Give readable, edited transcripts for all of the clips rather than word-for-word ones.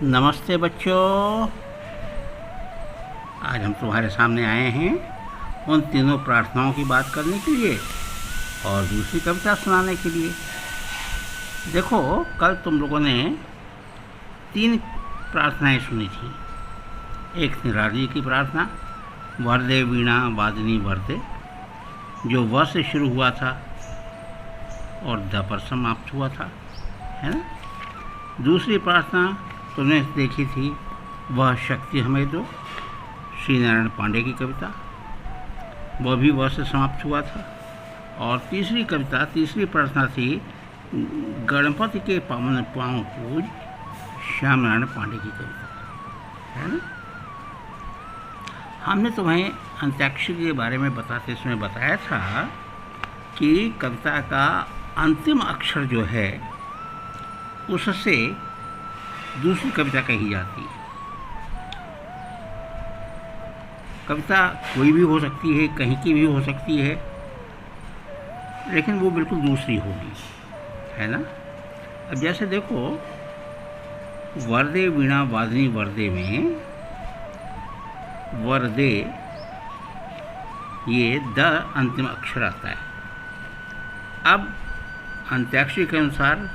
नमस्ते बच्चों। आज हम तुम्हारे सामने आए हैं उन तीनों प्रार्थनाओं की बात करने के लिए और दूसरी कविता सुनाने के लिए। देखो, कल तुम लोगों ने 3 प्रार्थनाएं सुनी थी। एक थी राजी की प्रार्थना, वरदे वीणा वादनी वरदे, जो व से शुरू हुआ था और द पर समाप्त हुआ था, है ना। दूसरी प्रार्थना तुमने देखी थी, वह शक्ति हमें दो, श्री नारायण पांडे की कविता, वह भी वह से समाप्त हुआ था। और तीसरी प्रार्थना थी गणपति के पावन पाँव पूज, श्याम नारायण पांडे की कविता, है ना। हमने तुम्हें अंत्याक्षरी के बारे में बताते समय बताया था कि कविता का अंतिम अक्षर जो है उससे दूसरी कविता कही जाती है। कविता कोई भी हो सकती है, कहीं की भी हो सकती है, लेकिन वो बिल्कुल दूसरी होगी, है ना। अब जैसे देखो, वरदे वीणा वादनी वरदे में वरदे ये द अंतिम अक्षर आता है। अब अंत्याक्षरी के अनुसार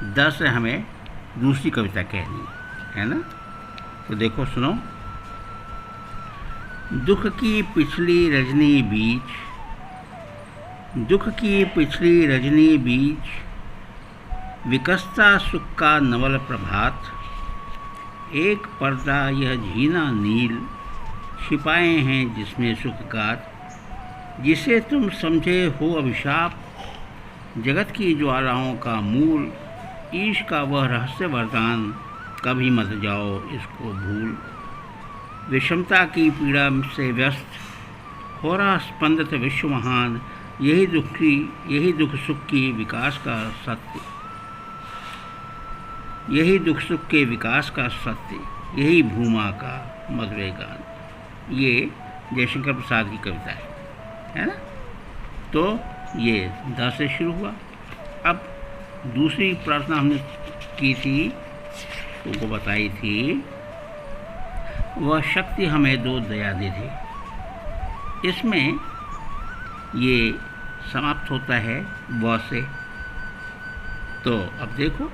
द से हमें दूसरी कविता कहनी है ना। तो देखो, सुनो। दुख की पिछली रजनी बीच, दुख की पिछली रजनी बीच, विकसता सुख का नवल प्रभात, एक पर्दा यह झीना नील, छिपाए हैं जिसमें सुख गात, जिसे तुम समझे हो अभिशाप, जगत की ज्वालाओं का मूल, ईश का वह रहस्य वरदान, कभी मत जाओ इसको भूल, विषमता की पीड़ा से व्यस्त हो रहा स्पंदित विश्व महान, यही दुख सुख की विकास का सत्य, यही दुख सुख के विकास का सत्य, यही भूमा का मधुर गान। ये जयशंकर प्रसाद की कविता है ना। तो ये द से शुरू हुआ। अब दूसरी प्रार्थना हमने की थी, तुमको बताई थी, वह शक्ति हमें दो दया दे दे। इसमें ये समाप्त होता है व से। तो अब देखो,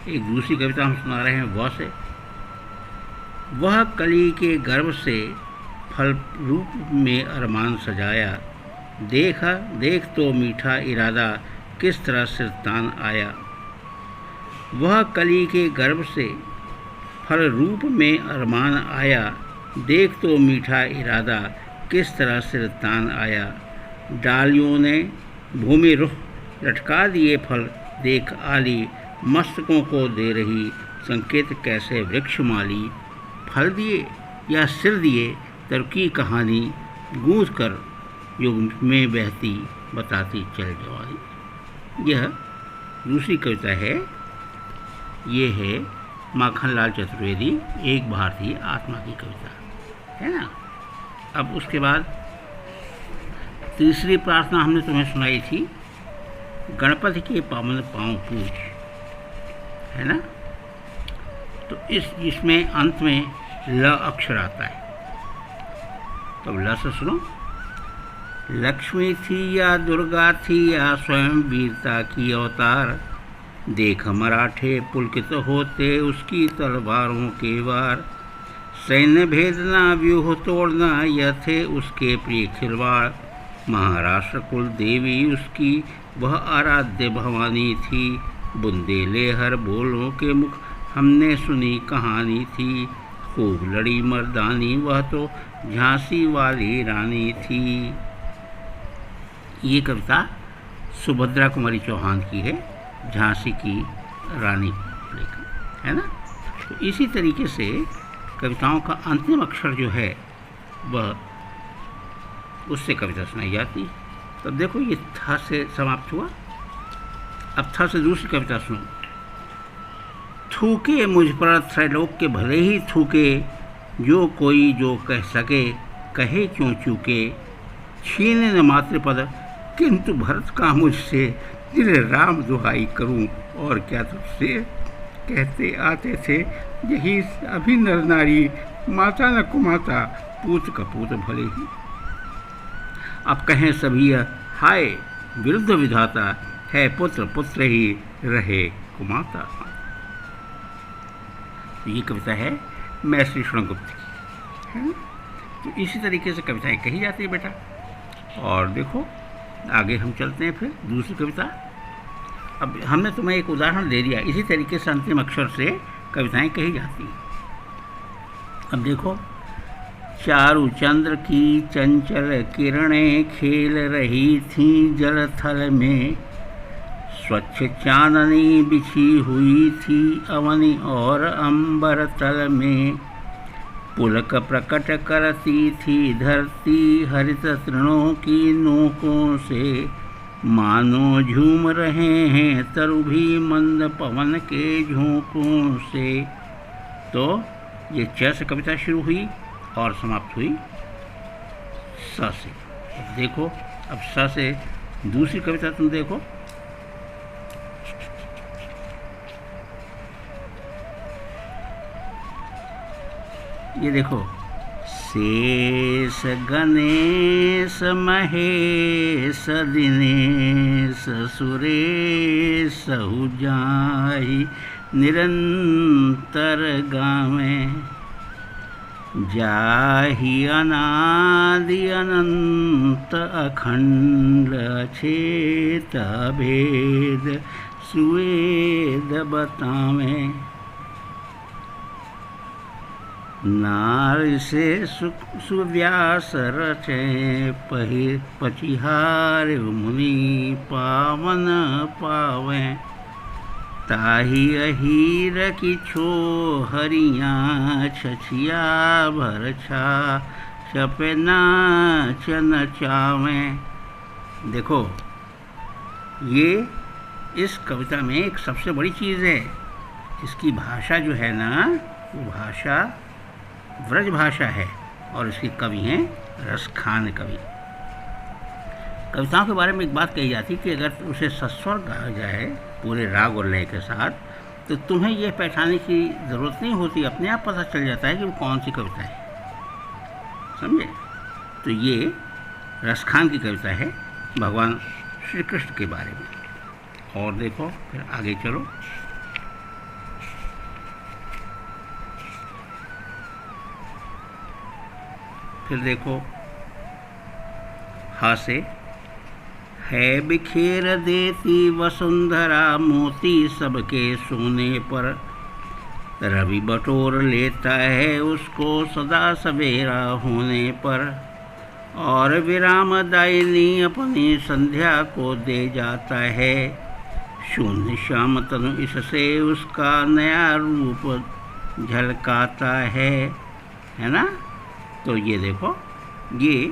एक दूसरी कविता हम सुना रहे हैं व से। वह कली के गर्भ से फल रूप में अरमान सजाया, देख तो मीठा इरादा किस तरह से तान आया। वह कली के गर्भ से फल रूप में अरमान आया, देख तो मीठा इरादा किस तरह से तान आया। डालियों ने भूमि रुख लटका दिए फल, देख आली मस्तकों को दे रही संकेत कैसे वृक्ष माली। फल दिए या सिर दिए तरकी कहानी, गूंज कर युग में बहती बताती चल जवानी। यह दूसरी कविता है। ये है माखनलाल चतुर्वेदी, एक भारतीय आत्मा की कविता, है ना। अब उसके बाद तीसरी प्रार्थना हमने तुम्हें सुनाई थी, गणपति के पावन पाँव पूज, है ना। तो इसमें अंत में ल अक्षर आता है। तो ल से सुनो। लक्ष्मी थी या दुर्गा थी या स्वयं वीरता की अवतार, देख मराठे पुलकित होते उसकी तलवारों के वार, सैन्य भेदना व्यूह तोड़ना यह थे उसके प्रिय खिलवाड़, महाराष्ट्र कुल देवी उसकी वह आराध्य भवानी थी, बुंदेले हर बोलों के मुख हमने सुनी कहानी थी, खूब लड़ी मर्दानी वह तो झांसी वाली रानी थी। ये कविता सुभद्रा कुमारी चौहान की है, झांसी की रानी लेकर, है ना। तो इसी तरीके से कविताओं का अंतिम अक्षर जो है वह उससे कविता सुनाई जाती है। तब देखो, ये था से समाप्त हुआ। अब था से दूसरी कविता सुनो। थूके मुझ पर त्रैलोक के भले ही थूके, जो कोई जो कह सके कहे क्यों चूके, छीने न मातृपद किंतु भरत का मुझसे, तेरे राम दुहाई करूं और क्या तुझसे, कहते आते थे, यही अभी नर नारी, माता न कुमाता, पूत कपूत भले ही। अब कहें सभी हाय विरुद्ध विधाता, है पुत्र पुत्र ही रहे कुमाता। ये कविता है मैथिली शरणगुप्त की, है ना। तो इसी तरीके से कविताएं कही जाती है बेटा। और देखो आगे हम चलते हैं फिर दूसरी कविता। अब हमने तुम्हें एक उदाहरण दे दिया, इसी तरीके से अंतिम अक्षर से कविताएं कही जाती हैं। अब देखो, चारु चंद्र की चंचल किरणें खेल रही थीं जल थल में, स्वच्छ चांदनी बिछी हुई थी अवनी और अंबर तल में, पुलक प्रकट करती थी धरती हरित तृणों की नोकों से, मानो झूम रहे हैं तरु भी मंद पवन के झोंकों से। तो ये च से कविता शुरू हुई और समाप्त हुई स से। अब देखो, अब स से दूसरी कविता तुम देखो। ये देखो, शेष गणेश महेश दिनेश सुरेश जाहि निरंतर गावें, जाहि अनादि अनंत अखंड अछेत भेद सुवेद बतावें, नार से सुव्यास रचे पचिहार मुनि पावन पावें, ताहि अहीर की छो हरियाँ छछिया भर छा चपे नाच नचावें। देखो, ये इस कविता में एक सबसे बड़ी चीज़ है, इसकी भाषा जो है ना, वो भाषा व्रज भाषा है और इसके कवि हैं रसखान कवि। कविताओं के बारे में एक बात कही जाती है कि अगर उसे सस्वर गाया जाए पूरे राग और लय के साथ, तो तुम्हें यह पहचानने की ज़रूरत नहीं होती, अपने आप पता चल जाता है कि वो कौन सी कविता है, समझे। तो ये रसखान की कविता है भगवान श्री कृष्ण के बारे में। और देखो फिर आगे चलो। फिर देखो, हा से, है बिखेर देती वसुंधरा मोती सबके सोने पर, रवि बटोर लेता है उसको सदा सवेरा होने पर, और विराम दायिनी अपनी संध्या को दे जाता है, शून्य श्याम तनु इससे उसका नया रूप झलकाता है ना। तो ये देखो, ये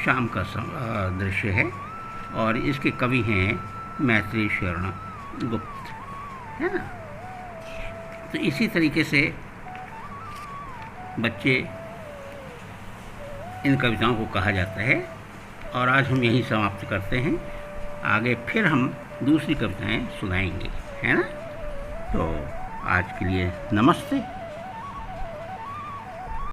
शाम का दृश्य है और इसके कवि हैं मैथिली शरण गुप्त, है ना। तो इसी तरीके से बच्चे इन कविताओं को कहा जाता है। और आज हम यहीं समाप्त करते हैं, आगे फिर हम दूसरी कविताएं सुनाएंगे, है ना। तो आज के लिए नमस्ते।